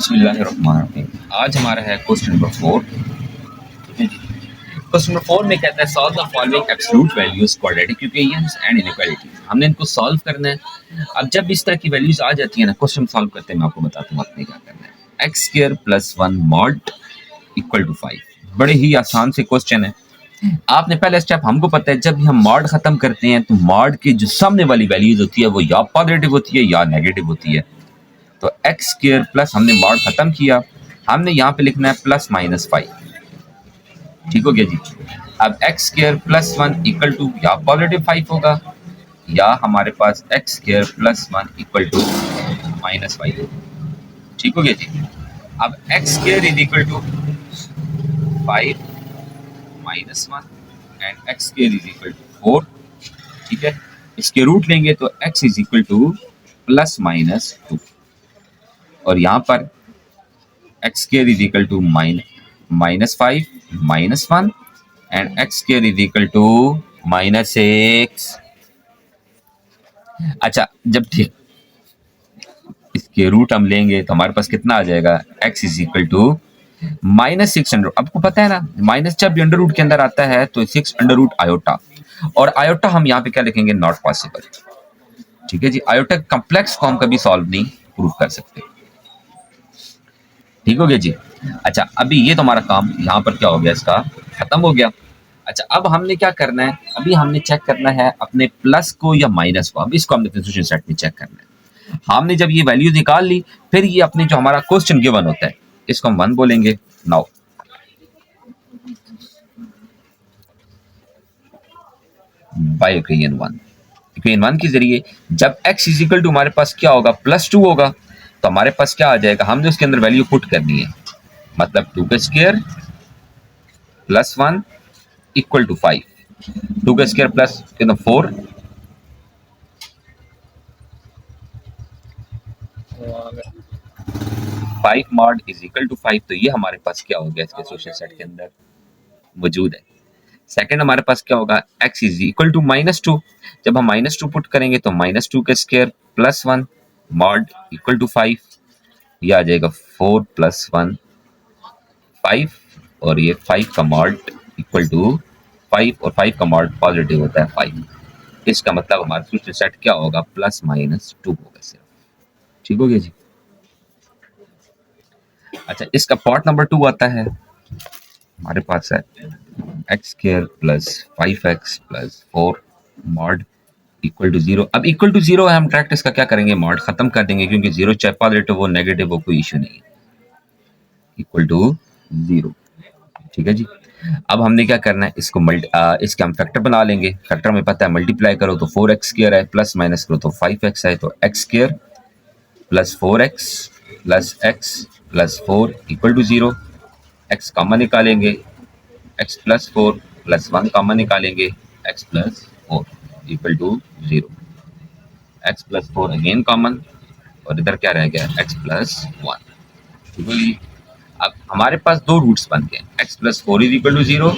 बिस्मिल्लाहिर्रहमानिर्रहीम। आज हमारा है क्वेश्चन नंबर 4। क्वेश्चन नंबर 4 में कहता है solve the following absolute values quadratic equations and inequalities. हमने इनको सॉल्व करना है। अब जब इस तरह की वैल्यूज आ जाती है ना, क्वेश्चन सॉल्व करते हैं मैं आपको बताता हूँ आपने क्या करना है। X square plus 1 mod equal to 5। बड़े ही आसान से क्वेश्चन है। आपने पहला स्टेप, हमको पता है जब भी हम मॉड खत्म करते हैं तो मॉड की जो सामने वाली वैल्यूज होती है वो या पॉजिटिव होती है या नेगेटिव होती है। तो एक्स स्क्वायर प्लस हमने मॉड खत्म किया, हमने यहाँ पे लिखना है प्लस माइनस 5। ठीक हो गया जी। अब x square plus 1 equal to या पॉजिटिव 5 होगा या हमारे पास x square plus 1 equal to minus 5 होगा। ठीक हो गया जी। अब x square is equal to 5 minus 1 and x square is equal to 4। ठीक है, इसके रूट लेंगे तो x is equal to plus minus 2 और यहाँ पर x square is equal to minus 5 minus 1 and x square is equal to minus 6। अच्छा, जब ठीक इसके रूट हम लेंगे तो हमारे पास कितना आ जाएगा, x is equal to minus 600। आपको पता है ना, माइनस जब भी अंडर रूट के अंदर आता है तो 6 अंडर रूट आयोटा, और आयोटा हम यहाँ पे क्या लिखेंगे, नॉट पॉसिबल। ठीक है जी, आयोटा कॉम्प्लेक्स फॉर्म कभी सॉल्व नहीं प्रूव कर सकते। ठीक हो गया जी। अच्छा, अभी ये तो हमारा काम यहाँ पर क्या हो गया, इसका खत्म हो गया। अच्छा, अब हमने क्या करना है, अभी हमने चेक करना है अपने प्लस को या माइनस को। अब इसको हमने कंफ्यूजन सेट में चेक करना है। हमने जब ये वैल्यू निकाल ली, फिर ये अपने जो हमारा क्वेश्चन गिवन होता है इसको हम 1 बोलेंगे। नाउ बाय इक्वेशन 1, इक्वेशन 1 के जरिए जब x इज इक्वल टू हमारे पास क्या होगा, प्लस 2 होगा, तो हमारे पास क्या आ जाएगा, हमने उसके अंदर वैल्यू पुट करनी है। मतलब 2 का स्क्वायर प्लस 1 इक्वल टू 5, 2 का square plus 4 5 mod is equal to 5। तो ये हमारे पास क्या हो गया, इसके सोल्यूशन सेट के अंदर मौजूद है। सेकंड हमारे पास क्या होगा, x is equal to minus 2। जब हम माइनस 2 पुट करेंगे तो माइनस 2 का square plus 1 mod equal to 5, ये आ जाएगा 4 प्लस 1 5, और ये 5 का मॉड इक्वल टू 5, और 5 का मॉड पॉजिटिव होता है 5। इसका मतलब हमारा सोल्यूशन सेट क्या होगा, प्लस माइनस 2 होगा सिर्फ। ठीक हो गया जी। अच्छा, इसका पार्ट नंबर 2 आता है, हमारे पास है x square plus 5x plus 4 mod equal to 0। अब इक्वल टू 0 है, हम डायरेक्ट इसका क्या करेंगे, मॉड खत्म कर देंगे, क्योंकि 0 चाहे पॉजिटिव हो नेगेटिव हो कोई इशू नहीं है। Equal to 0। ठीक है जी। अब हमने क्या करना है, इसको इसके हम फैक्टर बना लेंगे। फैक्टर में पता है मल्टीप्लाई करो तो 4x स्क्वायर है, प्लस माइनस करो तो 5x है, तो x square plus 4x plus x plus 4 equal to 0। x common निकालेंगे, x प्लस 4 प्लस 1 कॉमन निकालेंगे, x plus 4 equal to 0। x plus 4 again common, और इधर क्या रह गया, x प्लस 1। ठीक है जी। अब हमारे पास दो रूट्स बन गए, x plus 4 is equal to 0,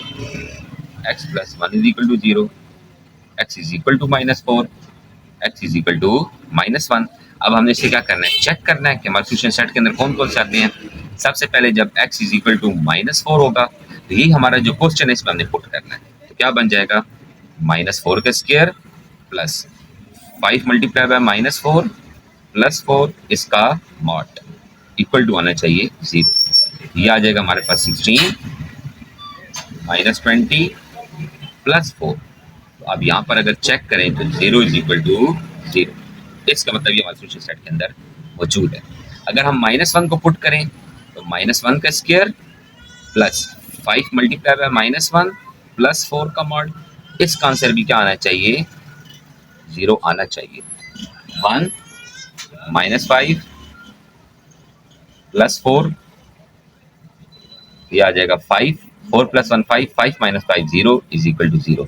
x plus 1 is equal to 0, x is equal to minus 4, x is equal to minus 1। अब हमने इसे क्या करना है, चेक करना है कि हमारे सोल्यूशन सेट के अंदर कौन कौन से आते हैं। सबसे पहले जब x is equal to minus 4 होगा तो यही हमारा जो क्वेश्चन है इसमें हमने पुट करना है। तो क्या बन जाएगा, माइनस 4 का square plus 5 multiply by minus 4 plus 4 इसका मॉड इक्वल टू आना चाहिए 0। ये आ जाएगा हमारे पास 16 माइनस 20 प्लस 4। तो अब यहाँ पर अगर चेक करें तो 0 इज इक्वल टू 0। इसका मतलब ये हमारे सोल्यूशन सेट के अंदर मौजूद है। अगर हम माइनस 1 को पुट करें तो माइनस 1 का square plus 5 multiply by minus 1 plus 4 का मॉड, इसका आंसर भी क्या आना चाहिए, 0 आना चाहिए। 1 माइनस 5 प्लस 4, ये आ जाएगा 5, 4 plus 1 5, 5 minus 5 0 is equal to 0।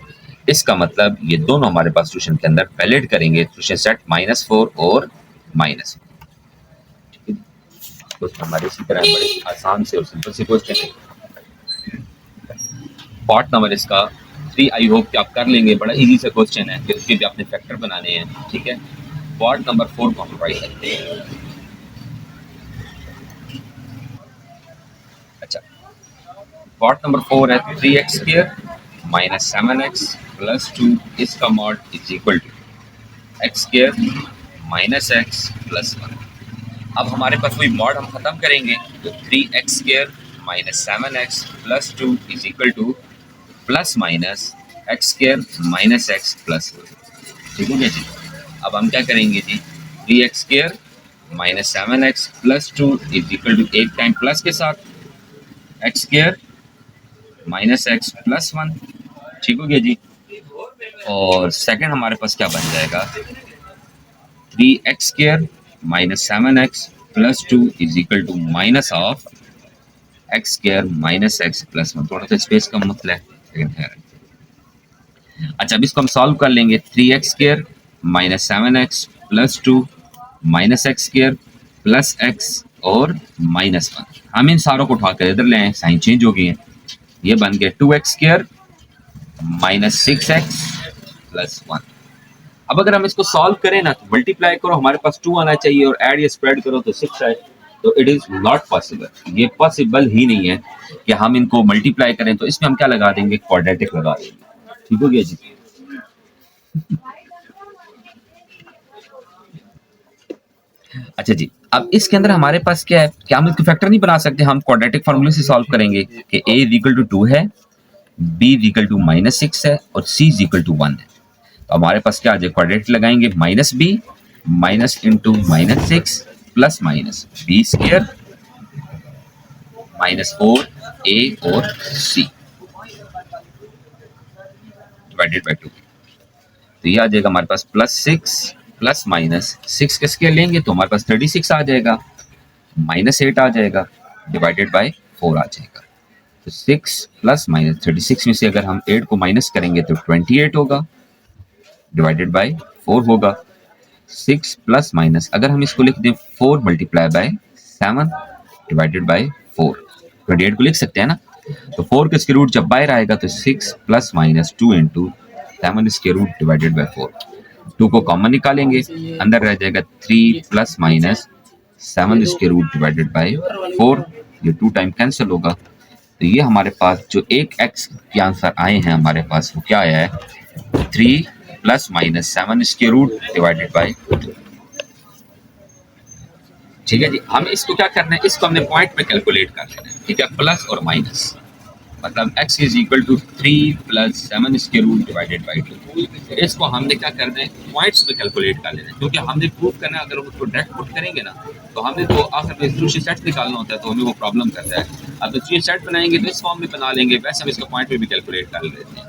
इसका मतलब ये दोनों हमारे पास सोल्यूशन के अंदर वैलिड करेंगे, सोल्यूशन सेट -4 और -1। ठीक है, तो हमारे इसी तरह बड़े आसान से और सिंपल से क्वेश्चन है। पार्ट नंबर इसका 3 आई होप कि आप कर लेंगे, बड़ा इजी सा क्वेश्चन है, फिर उसके भी आपने फैक्टर बनाने हैं। ठीक है, पार्ट नंबर 4 को हम ट्राई करते हैं। पार्ट नंबर 4 है 3x square minus 7x plus 2 इसका mod is equal to x square minus x plus 1। अब हमारे पास वही मॉड हम खत्म करेंगे तो 3x square minus 7x plus 2 is equal to plus minus x square minus x plus 1। ठीक है जी। अब हम क्या करेंगे जी, 3x square minus 7x plus 2 is equal to एक टाइम प्लस के साथ x square minus x plus 1। ठीक हो गया जी। और सेकंड हमारे पास क्या बन जाएगा, 3x square minus 7x plus 2 is equal to minus of x square minus x plus 1। थोड़ा सा स्पेस कम मसला है लेकिन है। अच्छा, अब इसको हम सॉल्व कर लेंगे। 3x square minus 7x plus 2 minus x square plus x और माइनस 1। हम इन सारों को उठाकर इधर ले आए, साइन चेंज हो गई है। ये बन गया 2x square minus 6x plus 1। अब अगर हम इसको सॉल्व करें ना तो मल्टीप्लाई करो, हमारे पास 2 आना चाहिए और ऐड या स्प्रेड करो तो 6 आए। तो इट इज नॉट पॉसिबल, ये पॉसिबल ही नहीं है कि हम इनको मल्टीप्लाई करें। तो इसमें हम क्या लगा देंगे, क्वाड्रेटिक लगा देंगे। ठीक हो गया जी। अच्छा जी, अब इसके अंदर हमारे पास क्या है कि हम इसको फैक्टर नहीं बना सकते, हम क्वाड्रेटिक फार्मूले से सॉल्व करेंगे कि a इज इक्वल टू 2 है, b is equal to minus 6 है और c इज इक्वल टू 1 है। तो हमारे पास क्या आ जाए, क्वाड्रेटिक लगाएंगे, minus b minus into minus 6 plus minus b square minus 4 a और c डिवाइडेड बाई 2। तो ये आ जाएगा हमारे पास प्लस 6 प्लस माइनस 6 का स्क्वायर लेंगे तो हमारे पास 36 आ जाएगा, माइनस 8 आ जाएगा, डिवाइडेड बाय 4 आ जाएगा। तो 6 प्लस माइनस 36 में से अगर हम 8 को माइनस करेंगे तो 28 होगा, डिवाइडेड बाय 4 होगा। 6 प्लस माइनस अगर हम इसको लिख दें 4 मल्टीप्लाई बाय 7 डिवाइडेड बाय 4, 28 को लिख सकते हैं ना। तो 4 का स्क्वायर रूट जब बाहर आएगा तो 6 plus minus 2 into 7 square root divided by 4। 2 को कॉमन निकालेंगे, अंदर रह जाएगा 3 plus minus 7 square root divided by 4। ये 2 टाइम कैंसिल होगा। तो ये हमारे पास जो एक x के आंसर आए हैं हमारे पास वो क्या आया है, 3 plus minus 7 square root divided by 2। ठीक है जी। हम इसको क्या करना है, इसको हमने पॉइंट में कैलकुलेट कर लेना है। ठीक है, प्लस और माइनस मतलब x is equal to 3 plus 7 square root divided by 2। इसको हमने क्या करना है, पॉइंट्स में कैलकुलेट कर लेना है, क्योंकि हमने प्रूव करना है। अगर हम उसको डायरेक्ट पुट करेंगे ना तो हमें तो आखिर में दूसरी सेट निकालना होता है, तो हमें वो प्रॉब्लम करता है। अब दूसरी सेट बनाएंगे तो इस फॉर्म में बना लेंगे, वैसे हम इसको पॉइंट में भी कैलकुलेट कर लेते हैं।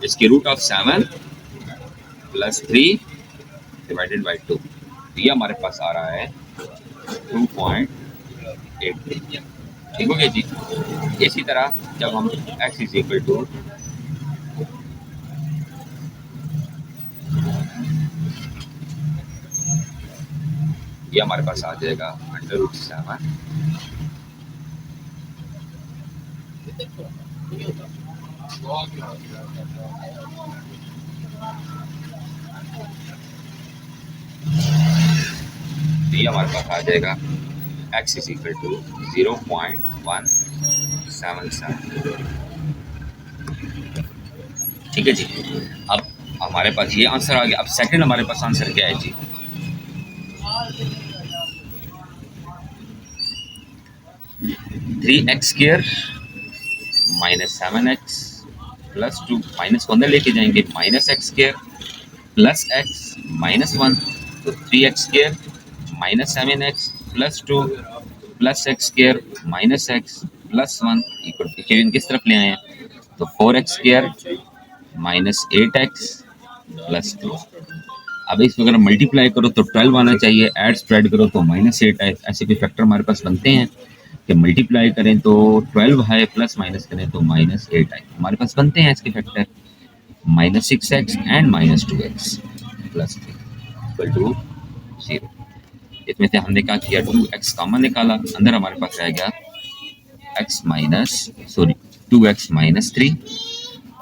इसके root of 7 plus 3 divided by 2, ये हमारे पास आ रहा है 2.83। ठीक हो गया जी। इसी तरह जब हम x इज इक्वल टू ये हमारे पास आ जाएगा अंडर रूट 7 ये हमारे पास आ जाएगा x इज इक्वल टू 0.177। ठीक है जी। अब हमारे पास ये आंसर आ गया। अब सेकंड हमारे पास आंसर क्या है जी, 3x square minus 7x plus 2 minus को अंदर लेके जाएंगे, minus x square plus x minus 1। तो 3x square minus 7x plus 2 plus x square minus x plus 1 equal to किस तरफ ले आए हैं, तो 4x square minus 8x plus 2। अब इसको अगर मल्टीप्लाई करो तो 12 आना चाहिए, ऐड स्प्रेड करो तो माइनस 8 आए। ऐसे भी फैक्टर हमारे पास बनते हैं कि मल्टीप्लाई करें तो 12 है, प्लस माइनस करें तो माइनस 8 आए। हमारे पास बनते हैं इसके factor minus 6x and minus 2x plus 3 equal to 0। इसमें से हमने क्या किया, 2x कॉमन निकाला, अंदर हमारे पास रह गया x माइनस 2x माइनस 3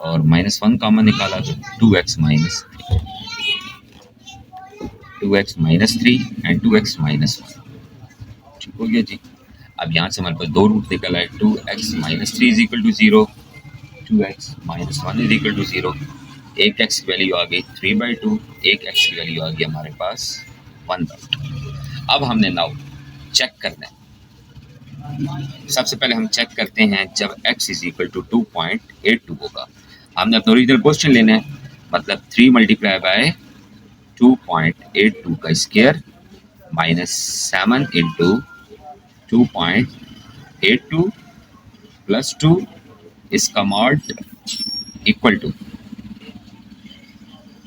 और माइनस 1 कॉमन निकाला तो 2x minus 2x minus 3 and 2x minus 1। ठीक हो गया जी। अब यहाँ से हमारे पास दो रूट निकल आए, 2x minus 3 is equal to 0, 2x minus 1 is equal to 0, एक x की वैल्यू आ गई 3/2, एक x की वैल्यू आ गई हमारे पास 1/2। अब हमने नाउ चेक करना है। सबसे पहले हम चेक करते हैं जब x इज इक्वल टू 2.82 होगा, हमने अपना ओरिजिनल क्वेश्चन लेना है, मतलब 3 मल्टीप्लाई बाय 2.82 का स्क्वायर माइनस 7 इंटू 2.82 प्लस 2 इसका मॉड इक्वल टू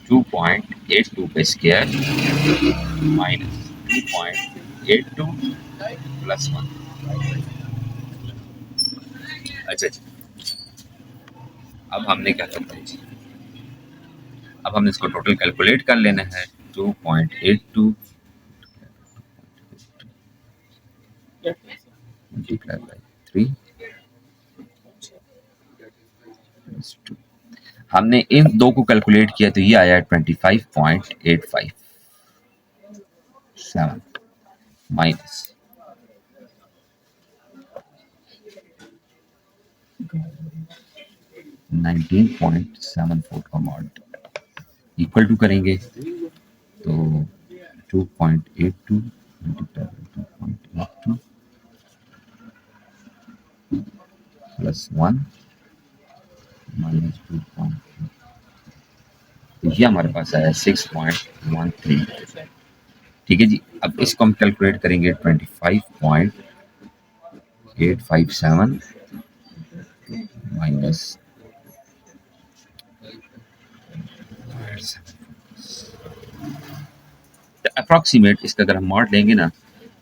2.82 का स्क्वायर माइनस 2.82 प्लस 1। अच्छा जी, अब हमने क्या करना है जी, अब हमने इसको टोटल कैलकुलेट कर लेना है। 2.82 मल्टीप्लाई बाय 3 प्लस 2, हमने इन दो को कैलकुलेट किया तो ये आया 25.857 माइनस 19.74 का मॉड इक्वल टू करेंगे तो 2.82 मल्टीप्लाई बाय 2.82 प्लस 1 माइनस 2. ये हमारे पास आया 6.13। ठीक है जी, अब इसको हम कैलकुलेट करेंगे 25.857 माइनस अप्रॉक्सीमेट इसका अगर हम मॉड लेंगे ना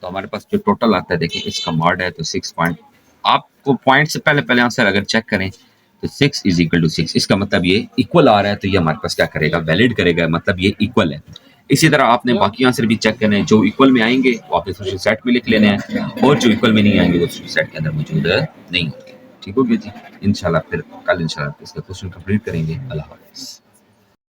तो हमारे पास जो टोटल आता है, देखिए इसका मॉड है तो 6 पॉइंट, आपको पॉइंट से पहले आंसर अगर चेक करें तो 6 इज इक्वल टू 6, इसका मतलब ये इक्वल आ रहा है तो ये हमारे पास क्या करेगा, वैलिड करेगा, मतलब ये इक्वल है। इसी तरह आपने बाकी आंसर भी चेक करने हैं, जो इक्वल में आएंगे वो आपने सोशल सेट में लिख लेने हैं और जो इक्वल में नहीं आएंगे वो सोशल सेट के अंदर मौजूद नहीं होंगे। ठीक हो गया जी, इंशाल्लाह फिर कल इंशाल्लाह इसका क्वेश्चन कंप्लीट करेंगे। अल्लाह हाफ़िज़।